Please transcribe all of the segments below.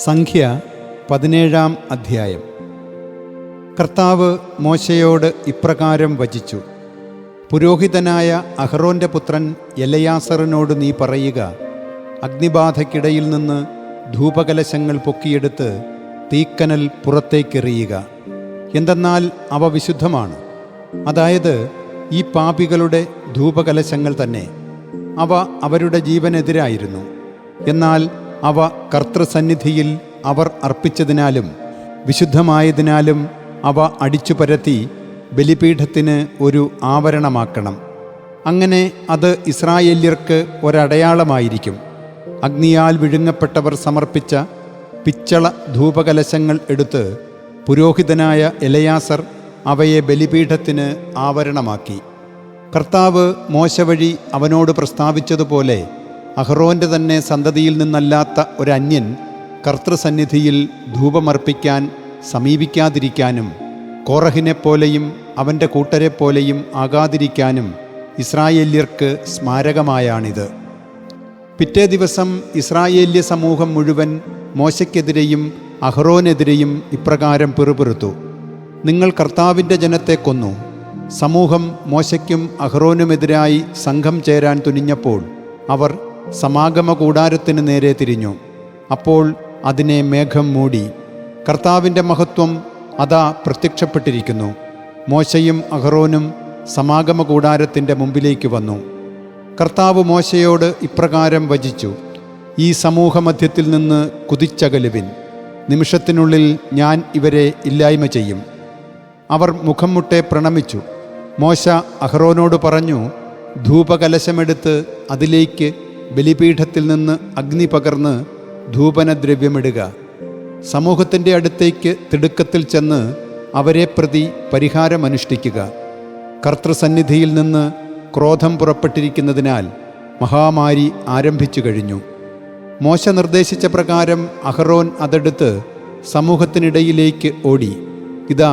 സംഖ്യ 17-ാം അധ്യായം. കർത്താവ് മോശയോട് ഇപ്രകാരം വചിച്ചു: പുരോഹിതനായ അഹറോൻ്റെ പുത്രൻ എലയാസറിനോട് നീ പറയുക, അഗ്നിബാധയ്ക്കിടയിൽ നിന്ന് ധൂപകലശങ്ങൾ പൊക്കിയെടുത്ത് തീക്കനൽ പുറത്തേക്കെറിയുക. എന്തെന്നാൽ അവ വിശുദ്ധമാണ്, അതായത് ഈ പാപികളുടെ ധൂപകലശങ്ങൾ തന്നെ. അവ അവരുടെ ജീവനെതിരായിരുന്നു. എന്നാൽ അവ കർത്തൃസന്നിധിയിൽ അവർ അർപ്പിച്ചതിനാലും വിശുദ്ധമായതിനാലും അവ അടിച്ചുപരത്തി ബലിപീഠത്തിന് ഒരു ആവരണമാക്കണം. അങ്ങനെ അത് ഇസ്രായേല്യർക്ക് ഒരടയാളമായിരിക്കും. അഗ്നിയാൽ വിഴുങ്ങപ്പെട്ടവർ സമർപ്പിച്ച പിച്ചള ധൂപകലശങ്ങൾ എടുത്ത് പുരോഹിതനായ എലയാസർ അവയെ ബലിപീഠത്തിന് ആവരണമാക്കി. കർത്താവ് മോശ വഴി അവനോട് പ്രസ്താവിച്ചതുപോലെ അഹറോൻ്റെ തന്നെ സന്തതിയിൽ നിന്നല്ലാത്ത ഒരന്യൻ കർത്തൃസന്നിധിയിൽ ധൂപമർപ്പിക്കാൻ സമീപിക്കാതിരിക്കാനും കോറഹിനെപ്പോലെയും അവൻ്റെ കൂട്ടരെപ്പോലെയും ആകാതിരിക്കാനും ഇസ്രായേല്യർക്ക് സ്മാരകമായാണിത്. പിറ്റേ ദിവസം ഇസ്രായേല്യ സമൂഹം മുഴുവൻ മോശയ്ക്കെതിരെയും അഹറോനെതിരെയും ഇപ്രകാരം പിറുപിറുത്തു: നിങ്ങൾ കർത്താവിൻ്റെ ജനത്തെ കൊന്നു. സമൂഹം മോശയ്ക്കും അഹറോനുമെതിരായി സംഘം ചേരാൻ തുനിഞ്ഞപ്പോൾ അവർ സമാഗമ കൂടാരത്തിന് നേരെ തിരിഞ്ഞു. അപ്പോൾ അതിനെ മേഘം മൂടി. കർത്താവിൻ്റെ മഹത്വം അതാ പ്രത്യക്ഷപ്പെട്ടിരിക്കുന്നു. മോശയും അഹറോനും സമാഗമ കൂടാരത്തിൻ്റെ മുമ്പിലേക്ക് വന്നു. കർത്താവ് മോശയോട് ഇപ്രകാരം വചിച്ചു: ഈ സമൂഹമധ്യത്തിൽ നിന്ന് കുതിച്ചകലുവിൻ. നിമിഷത്തിനുള്ളിൽ ഞാൻ ഇവരെ ഇല്ലായ്മ ചെയ്യും. അവർ മുഖം മുട്ടെ പ്രണമിച്ചു. മോശ അഹറോനോട് പറഞ്ഞു: ധൂപകലശമെടുത്ത് അതിലേക്ക് ബലിപീഠത്തിൽ നിന്ന് അഗ്നി പകർന്ന് ധൂപനദ്രവ്യമിടുക. സമൂഹത്തിൻ്റെ അടുത്തേക്ക് തിടുക്കത്തിൽ ചെന്ന് അവരെ പ്രതി പരിഹാരമനുഷ്ഠിക്കുക. കർത്തൃസന്നിധിയിൽ നിന്ന് ക്രോധം പുറപ്പെട്ടിരിക്കുന്നതിനാൽ മഹാമാരി ആരംഭിച്ചു കഴിഞ്ഞു. മോശ നിർദ്ദേശിച്ച പ്രകാരം അഹറോൻ അതെടുത്ത് സമൂഹത്തിനിടയിലേക്ക് ഓടി. ഇതാ,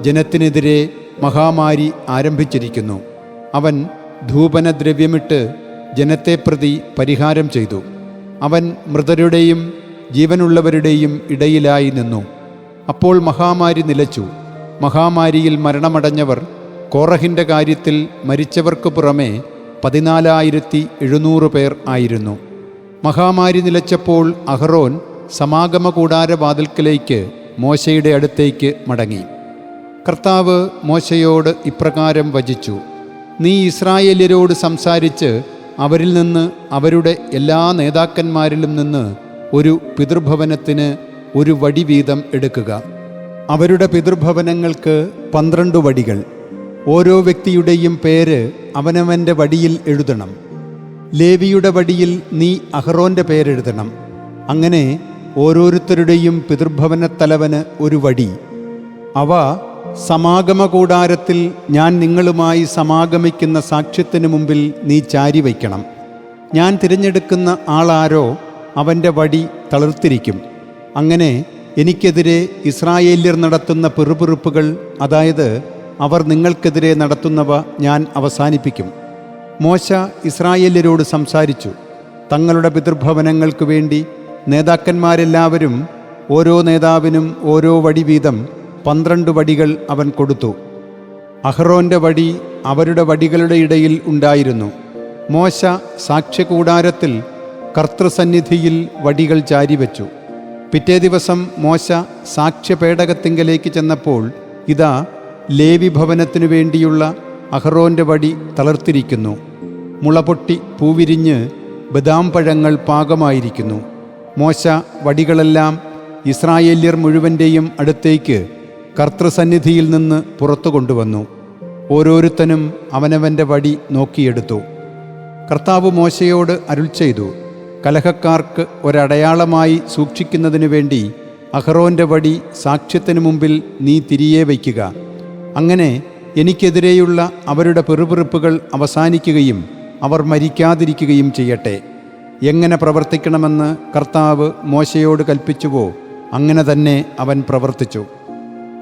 ജനത്തിനെതിരെ മഹാമാരി ആരംഭിച്ചിരിക്കുന്നു. അവൻ ധൂപനദ്രവ്യമിട്ട് ജനത്തെ പ്രതി പരിഹാരം ചെയ്തു. അവൻ മൃതരുടെയും ജീവനുള്ളവരുടെയും ഇടയിലായി നിന്നു. അപ്പോൾ മഹാമാരി നിലച്ചു. മഹാമാരിയിൽ മരണമടഞ്ഞവർ കോറഹിൻ്റെ കാര്യത്തിൽ മരിച്ചവർക്ക് പുറമെ 14,700 പേർ ആയിരുന്നു. മഹാമാരി നിലച്ചപ്പോൾ അഹറോൻ സമാഗമ കൂടാരവാതിൽക്കലേക്ക് മോശയുടെ അടുത്തേക്ക് മടങ്ങി. കർത്താവ് മോശയോട് ഇപ്രകാരം വചിച്ചു: നീ ഇസ്രായേല്യരോട് സംസാരിച്ച് അവരിൽ നിന്ന്, അവരുടെ എല്ലാ നേതാക്കന്മാരിലും നിന്ന് ഒരു പിതൃഭവനത്തിന് ഒരു വടി വീതം എടുക്കുക. അവരുടെ പിതൃഭവനങ്ങൾക്ക് 12 വടികൾ. ഓരോ വ്യക്തിയുടെയും പേര് അവനവൻ്റെ വടിയിൽ എഴുതണം. ലേവിയുടെ വടിയിൽ നീ അഹറോൻ്റെ പേരെഴുതണം. അങ്ങനെ ഓരോരുത്തരുടെയും പിതൃഭവനത്തലവന് ഒരു വടി. അവ സമാഗമ കൂടാരത്തിൽ ഞാൻ നിങ്ങളുമായി സമാഗമിക്കുന്ന സാക്ഷ്യത്തിന് മുമ്പിൽ നീ ചാരി വയ്ക്കണം. ഞാൻ തിരഞ്ഞെടുക്കുന്ന ആളാരോ അവൻ്റെ വടി തളിർത്തിരിക്കും. അങ്ങനെ എനിക്കെതിരെ ഇസ്രായേല്യർ നടത്തുന്ന പിറുപിറുപ്പുകൾ, അതായത് അവർ നിങ്ങൾക്കെതിരെ നടത്തുന്നവ ഞാൻ അവസാനിപ്പിക്കും. മോശ ഇസ്രായേല്യരോട് സംസാരിച്ചു. തങ്ങളുടെ പിതൃഭവനങ്ങൾക്ക് വേണ്ടി നേതാക്കന്മാരെല്ലാവരും ഓരോ നേതാവിനും ഓരോ വടി വീതം 12 വടികൾ അവൻ കൊടുത്തു. അഹറോൻ്റെ വടി അവരുടെ വടികളുടെ ഇടയിൽ ഉണ്ടായിരുന്നു. മോശ സാക്ഷ്യകൂടാരത്തിൽ കർത്തൃസന്നിധിയിൽ വടികൾ ചാരിവെച്ചു. പിറ്റേ ദിവസം മോശ സാക്ഷ്യപേടകത്തിങ്കലേക്ക് ചെന്നപ്പോൾ ഇതാ, ലേവി ഭവനത്തിനു വേണ്ടിയുള്ള അഹറോൻ്റെ വടി തളർത്തിരിക്കുന്നു. മുളപൊട്ടി പൂവിരിഞ്ഞ് ബദാം പഴങ്ങൾ പാകമായിരിക്കുന്നു. മോശ വടികളെല്ലാം ഇസ്രായേല്യർ മുഴുവൻ്റെയും അടുത്തേക്ക് കർത്തൃസന്നിധിയിൽ നിന്ന് പുറത്തു കൊണ്ടുവന്നു. ഓരോരുത്തനും അവനവൻ്റെ വടി നോക്കിയെടുത്തു. കർത്താവ് മോശയോട് അരുൾ ചെയ്തു: കലഹക്കാർക്ക് ഒരടയാളമായി സൂക്ഷിക്കുന്നതിനു വേണ്ടി അഹറോൻ്റെ വടി സാക്ഷ്യത്തിനു മുമ്പിൽ നീ തിരികെ വയ്ക്കുക. അങ്ങനെ എനിക്കെതിരെയുള്ള അവരുടെ പിറുപിറുപ്പുകൾ അവസാനിക്കുകയും അവർ മരിക്കാതിരിക്കുകയും ചെയ്യട്ടെ. എങ്ങനെ പ്രവർത്തിക്കണമെന്ന് കർത്താവ് മോശയോട് കൽപ്പിച്ചുവോ അങ്ങനെ തന്നെ അവൻ പ്രവർത്തിച്ചു.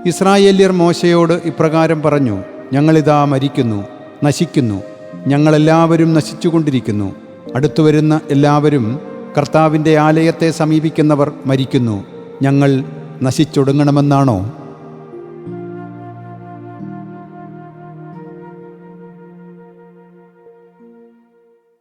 ഇസ്രായേല്യർ മോശയോട് ഇപ്രകാരം പറഞ്ഞു: ഞങ്ങളിതാ മരിക്കുന്നു, നശിക്കുന്നു. ഞങ്ങളെല്ലാവരും നശിച്ചുകൊണ്ടിരിക്കുന്നു. അടുത്തുവരുന്ന എല്ലാവരും കർത്താവിൻ്റെ ആലയത്തെ സമീപിക്കുന്നവർ മരിക്കുന്നു, ഞങ്ങൾ നശിച്ചൊടുങ്ങണമെന്നാണോ?